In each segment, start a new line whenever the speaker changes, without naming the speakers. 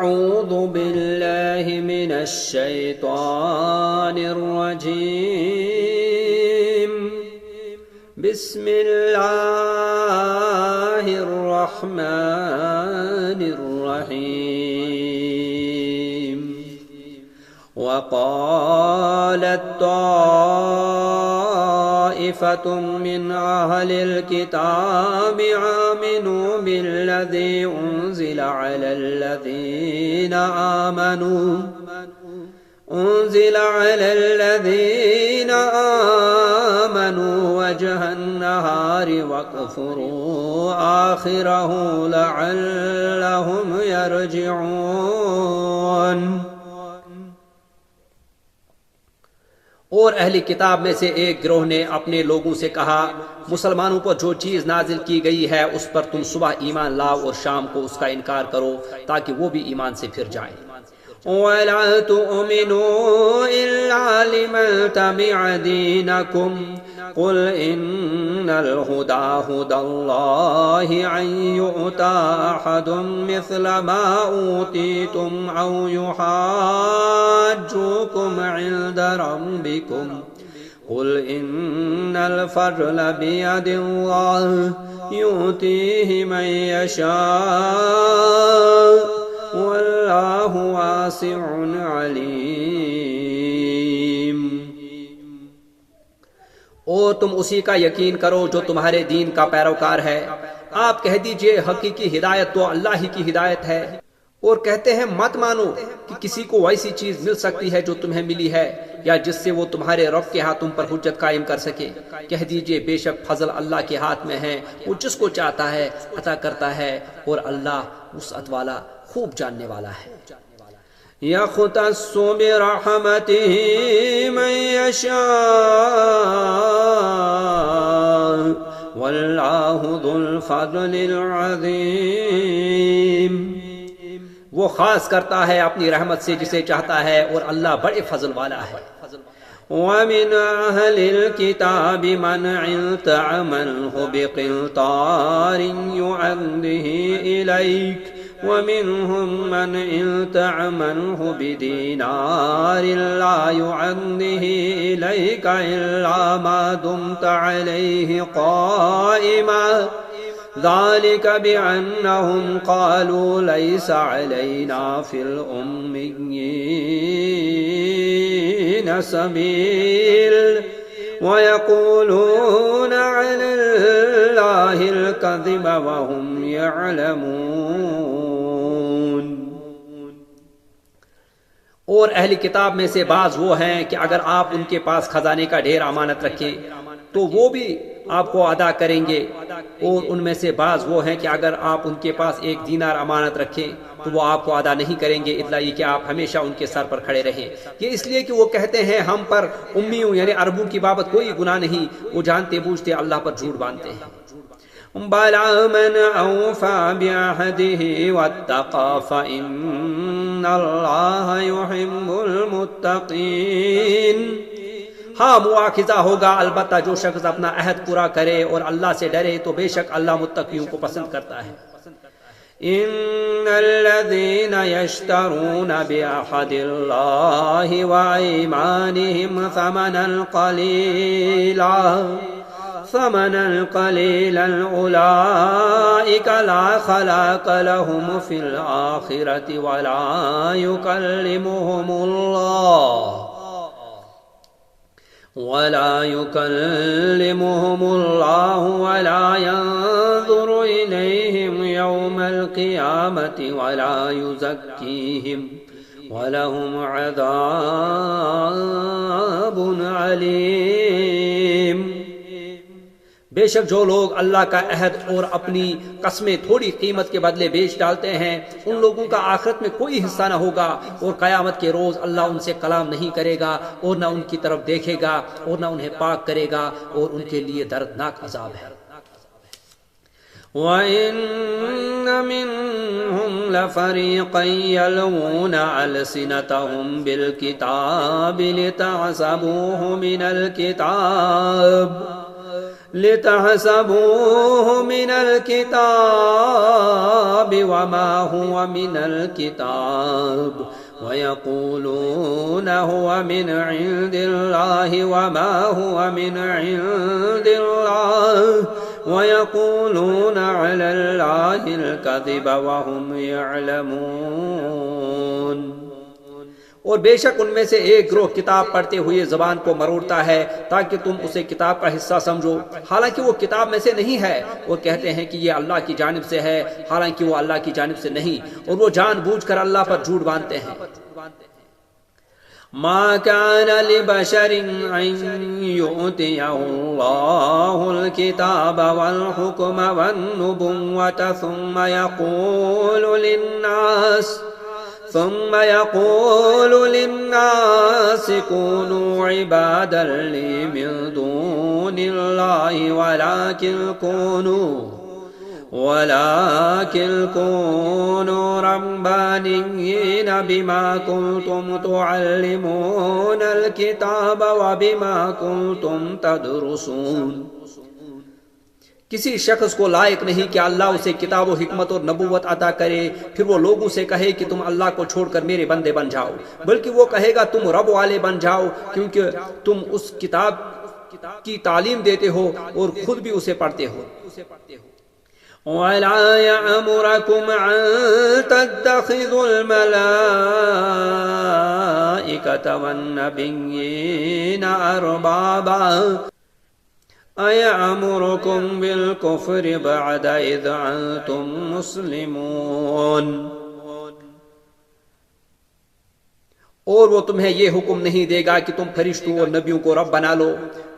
أعوذ بالله من الشيطان الرجيم بسم الله الرحمن الرحيم وقالت طائفة من أهل الكتاب آمنوا بالذي أنزل على الذين آمنوا وجه النهار واكفروا آخره لعلهم يرجعون۔
اور اہل کتاب میں سے ایک گروہ نے اپنے لوگوں سے کہا مسلمانوں پر جو چیز نازل کی گئی ہے اس پر تم صبح ایمان لاؤ اور شام کو اس کا انکار کرو تاکہ وہ بھی ایمان سے پھر جائیں۔
وَلَا تُؤْمِنُوا إِلَّا لِمَن تَبِعَ دِينَكُمْ قُلْ إِنَّ الْهُدَى هُدَى اللَّهِ أَن يُؤْتَىٰ أَحَدٌ مِّثْلَ مَا أُوتِيتُمْ أَوْ يُحَاجُّوكُمْ عِندَ رَبِّكُمْ قُلْ إِنَّ الْفَضْلَ بِيَدِ اللَّهِ يُؤْتِيهِ مَن يَشَاءُ واللہ واسع علیم۔
اور تم اسی کا یقین کرو جو تمہارے دین کا پیروکار ہے۔ آپ کہہ دیجئے حقیقی ہدایت تو اللہ ہی کی ہدایت ہے۔ اور کہتے ہیں مت مانو کہ کسی کو ایسی چیز مل سکتی ہے جو تمہیں ملی ہے یا جس سے وہ تمہارے رب کے ہاں تم پر حجت قائم کر سکے۔ کہہ دیجئے بے شک فضل اللہ کے ہاتھ میں ہے، وہ جس کو چاہتا ہے عطا کرتا ہے اور اللہ وسعت والا خوب جاننے والا ہے۔
یختص برحمتہ من یشاء واللہ ذو الفضل العظیم۔
وہ خاص کرتا ہے اپنی رحمت سے جسے چاہتا ہے اور اللہ بڑے فضل والا ہے۔
وَمِنْ أَهْلِ الْكِتَابِ مَنْ إِن تَعْمَنْهُ بِقِنْطَارٍ يُؤَدِّهِ إِلَيْكَ وَمِنْهُمْ مَنْ إِن تَعْمَنْهُ بِدِينَارٍ لَا يُؤَدِّهِ إِلَيْكَ إِلَّا مَا دُمْتَ عَلَيْهِ قَائِمًا ذَلِكَ بِأَنَّهُمْ قَالُوا لَيْسَ عَلَيْنَا فِي الْأُمِّيِّينَ سَبِيلٌ وَيَقُولُونَ عَلَى اللَّهِ الْكَذِبَ وَهُمْ يَعْلَمُونَ۔
اور اہل کتاب میں سے بعض وہ ہیں کہ اگر آپ ان کے پاس خزانے کا ڈھیر امانت رکھیں تو وہ بھی آپ کو ادا کریں گے، اور ان میں سے بعض وہ ہیں کہ اگر آپ ان کے پاس 1 دینار امانت رکھیں تو وہ آپ کو ادا نہیں کریں گے الا یہ کہ آپ ہمیشہ ان کے سر پر کھڑے رہیں۔ یہ اس لیے کہ وہ کہتے ہیں ہم پر امیوں یعنی عربوں کی بابت کوئی گناہ نہیں، وہ جانتے بوجھتے اللہ پر جھوٹ باندھتے ہیں۔
بَلَىٰ مَنْ أَوْفَىٰ بِعَهْدِهِ وَاتَّقَىٰ فَإِنَّ اللَّهَ يُحِبُّ الْمُتَّقِينَ۔
ہاں مواخذہ ہوگا البتہ جو شخص اپنا عہد پورا کرے اور اللہ سے ڈرے تو بے شک اللہ متقیوں کو پسند کرتا ہے۔
ان الذين يشترون بعهد الله وايمانهم ثمنا قليلا اولئك لا خلاق لهم في الاخره ولا يكلمهم الله ولا ينظر إليهم يوم القيامة ولا يزكيهم وَلَهُمْ عَذَابٌ عَلِيمٌ۔
بے شک جو لوگ اللہ کا عہد اور اپنی قسمیں تھوڑی قیمت کے بدلے بیچ ڈالتے ہیں ان لوگوں کا آخرت میں کوئی حصہ نہ ہوگا، اور قیامت کے روز اللہ ان سے کلام نہیں کرے گا اور نہ ان کی طرف دیکھے گا اور نہ انہیں پاک کرے گا، اور ان کے لیے دردناک عذاب ہے۔
وَإِنَّ مِنْهُمْ لَفَرِيقًا يَلْوُونَ أَلْسِنَتَهُمْ بِالْكِتَابِ لِتَحْسَبُوهُ مِنَ الْكِتَابِ لتحسبوه من الكتاب وما هو من الكتاب ويقولون هو من عند الله وما هو من عند الله ويقولون على الله الكذب وهم يعلمون.
اور بے شک ان میں سے ایک گروہ کتاب پڑھتے ہوئے زبان کو مروڑتا ہے تاکہ تم اسے کتاب کا حصہ سمجھو، حالانکہ وہ کتاب میں سے نہیں ہے، اور کہتے ہیں کہ یہ اللہ کی جانب سے ہے، حالانکہ وہ اللہ کی جانب سے نہیں، اور وہ جان بوجھ کر اللہ پر جھوٹ باندھتے ہیں.
ما كان لبشر أن يؤتيه الله الكتاب والحكم والنبوة ثم يقول للناس كونوا عبادا لي من دون الله ولكن كونوا ربانيين بما كنتم تعلمون الكتاب وبما كنتم تدرسون.
کسی شخص کو لائق نہیں کہ اللہ اسے کتاب و حکمت اور نبوت عطا کرے پھر وہ لوگوں سے کہے کہ تم اللہ کو چھوڑ کر میرے بندے بن جاؤ، بلکہ وہ کہے گا تم رب والے بن جاؤ کیونکہ تم اس کتاب کی تعلیم دیتے ہو اور خود بھی اسے پڑھتے ہو.
وَلَا يَأْمُرَكُمْ أَن تَتَّخِذُوا الْمَلَائِكَةَ وَالنَّبِيِّينَ أَرْبَابًا أَيَأْمُرُكُمْ بِالْكُفْرِ بَعْدَ إِذْ أَنْتُمْ مُسْلِمُونَ.
اور وہ تمہیں یہ حکم نہیں دے گا کہ تم فرشتوں اور نبیوں کو رب بنا لو،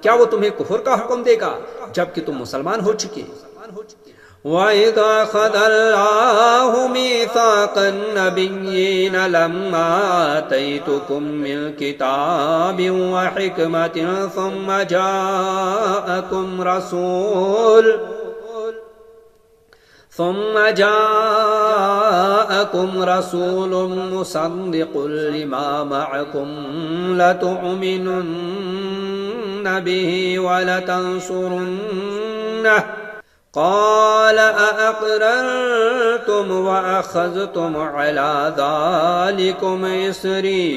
کیا وہ تمہیں کفر کا حکم دے گا جبکہ تم مسلمان ہو چکے؟
وَإِذْ أَخَذَ اللَّهُ مِيثَاقَ النَّبِيِّينَ لَمَّا آتَيْتُكُم مِّن كِتَابٍ وَحِكْمَةٍ ثُمَّ جَاءَكُمْ رَسُولٌ مُصَدِّقٌ لِّمَا مَعَكُمْ لَتُؤْمِنُنَّ بِهِ وَلَتَنصُرُنَّهُ قال أأقررتم وأخذتم على ذلكم إصري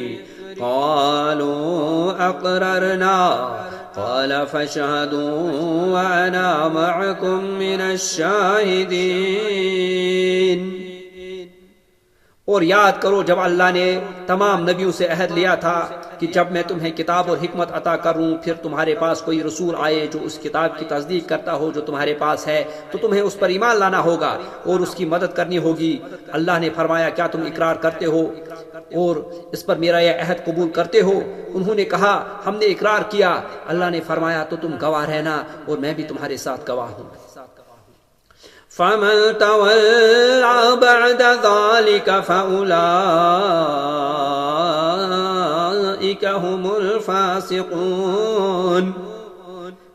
قالوا أقررنا قال فاشهدوا وأنا معكم من الشاهدين.
اور یاد کرو جب اللہ نے تمام نبیوں سے عہد لیا تھا کہ جب میں تمہیں کتاب اور حکمت عطا کروں پھر تمہارے پاس کوئی رسول آئے جو اس کتاب کی تصدیق کرتا ہو جو تمہارے پاس ہے تو تمہیں اس پر ایمان لانا ہوگا اور اس کی مدد کرنی ہوگی. اللہ نے فرمایا کیا تم اقرار کرتے ہو اور اس پر میرا یہ عہد قبول کرتے ہو؟ انہوں نے کہا ہم نے اقرار کیا. اللہ نے فرمایا تو تم گواہ رہنا اور میں بھی تمہارے ساتھ گواہ ہوں.
فَمَن تَوَلَّى بَعْدَ ذَلِكَ فَأُولَٰئِكَ هُمُ الْفَاسِقُونَ.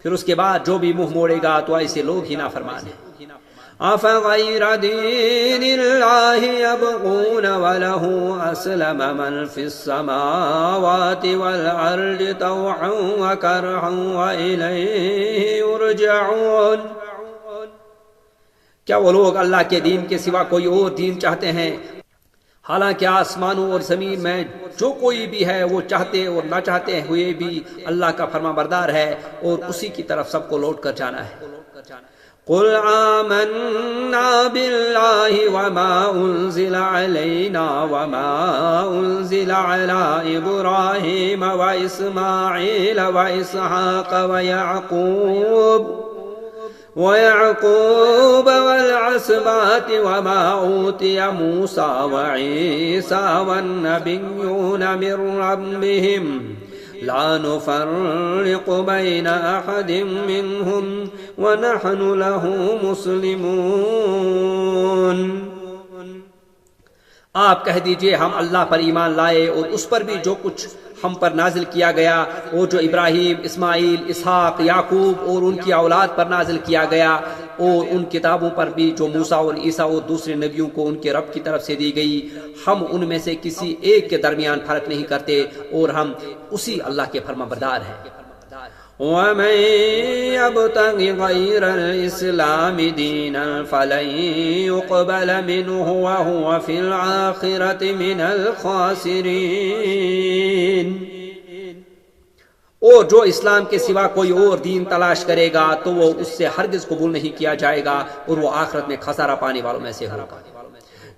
پھر اس کے بعد جو بھی منہ موڑے گا تو ایسے لوگ ہی نافرمان ہیں.
أَفَغَيْرَ دِينِ اللَّهِ يَبْغُونَ وَلَهُ أَسْلَمَ مَنْ فِي السَّمَاوَاتِ وَالْأَرْضِ طَوْعًا وَكَرْهًا وَإِلَيْهِ يُرْجَعُونَ.
کیا وہ لوگ اللہ کے دین کے سوا کوئی اور دین چاہتے ہیں؟ حالانکہ آسمانوں اور زمین میں جو کوئی بھی ہے وہ چاہتے اور نہ چاہتے ہوئے بھی اللہ کا فرما بردار ہے اور اسی کی طرف سب کو لوٹ کر جانا ہے.
قل آمنا بالله وما أنزل علينا وما أنزل على إبراهيم وإسماعيل وإسحاق ويعقوب والعسبات وما أوتي موسى وعيسى والنبيون من ربهم لا نفرق بين أحد منهم ونحن له مسلمون.
آپ کہہ دیجئے ہم اللہ پر ایمان لائے اور اس پر بھی جو کچھ ہم پر نازل کیا گیا اور جو ابراہیم، اسماعیل، اسحاق، یعقوب اور ان کی اولاد پر نازل کیا گیا اور ان کتابوں پر بھی جو موسیٰ اور عیسیٰ اور دوسرے نبیوں کو ان کے رب کی طرف سے دی گئی. ہم ان میں سے کسی ایک کے درمیان فرق نہیں کرتے اور ہم اسی اللہ کے فرما بردار ہیں.
ومن يبتغ غير الإسلام دينا فلن يقبل منه وهو في الآخرة من الخاسرين. اور جو اسلام کے سوا کوئی اور دین تلاش کرے گا تو وہ اس سے ہرگز قبول نہیں کیا جائے گا اور وہ آخرت میں خسارہ پانے والوں میں سے ہوگا.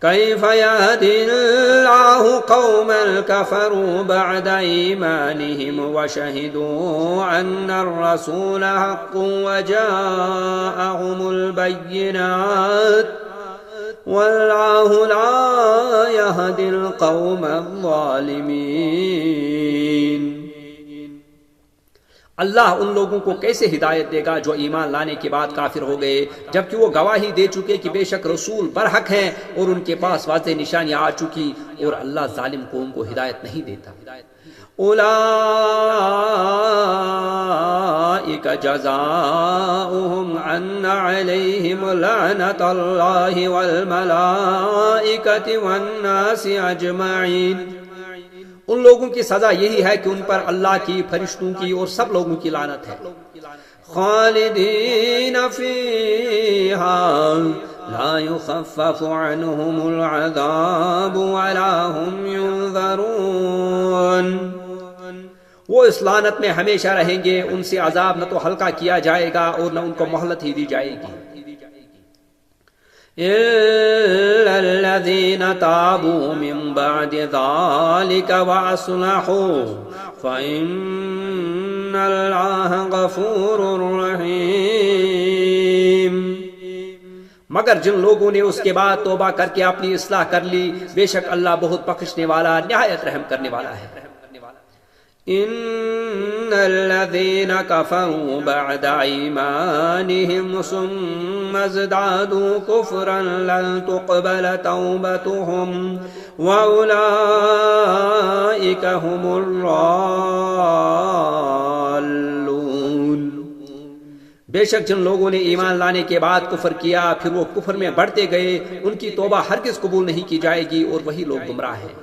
كيف يهدي الله قوما كفروا بعد إيمانهم وشهدوا أن الرسول حق وجاءهم البينات والله لا يهدي القوم الظالمين.
اللہ ان لوگوں کو کیسے ہدایت دے گا جو ایمان لانے کے بعد کافر ہو گئے جبکہ وہ گواہی دے چکے کہ بے شک رسول برحق ہیں اور ان کے پاس واضح نشانیاں آ چکی اور اللہ ظالم قوم کو ہدایت نہیں دیتا.
أولئك جزاؤهم أن عليهم لعنة الله والملائكة والناس أجمعين.
ان لوگوں کی سزا یہی ہے کہ ان پر اللہ کی، فرشتوں کی اور سب لوگوں کی لعنت ہے.
خالدین فیہا لا یخفف عنہم العذاب ولا هم ينذرون.
وہ اس لعنت میں ہمیشہ رہیں گے، ان سے عذاب نہ تو ہلکا کیا جائے گا اور نہ ان کو مہلت ہی دی جائے گی.
إلا الذين تابوا من بعد ذلك وأصلحوا فإن الله غفور رحيم.
مگر جن لوگوں نے اس کے بعد توبہ کر کے اپنی اصلاح کر لی، بے شک اللہ بہت بخشنے والا، نہایت رحم کرنے والا ہے.
إن الذين كفروا بعد إيمانهم ثم ازدادوا كفرا لن تقبل توبتهم وأولئك هم الضالون.
بے شک جن لوگوں نے ایمان لانے کے بعد کفر کیا پھر وہ کفر میں بڑھتے گئے، ان کی توبہ ہرگز قبول نہیں کی جائے گی اور وہی لوگ گمراہ ہیں.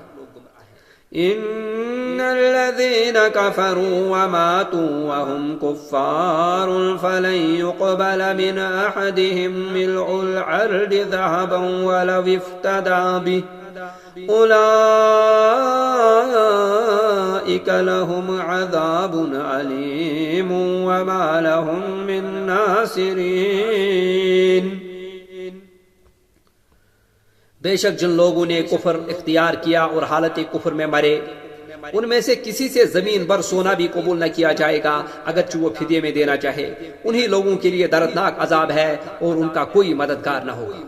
إن الذين كفروا وماتوا وهم كفار فلن يقبل من أحدهم ملء الأرض ذهبا ولو افتدى به أولئك لهم عذاب أليم وما لهم من ناصرين.
بے شک جن لوگوں نے کفر اختیار کیا اور حالت کفر میں مرے، ان میں سے کسی سے زمین بر سونا بھی قبول نہ کیا جائے گا اگرچہ وہ فدیے میں دینا چاہے. انہی لوگوں کے لیے دردناک عذاب ہے اور ان کا کوئی مددگار نہ ہوگا.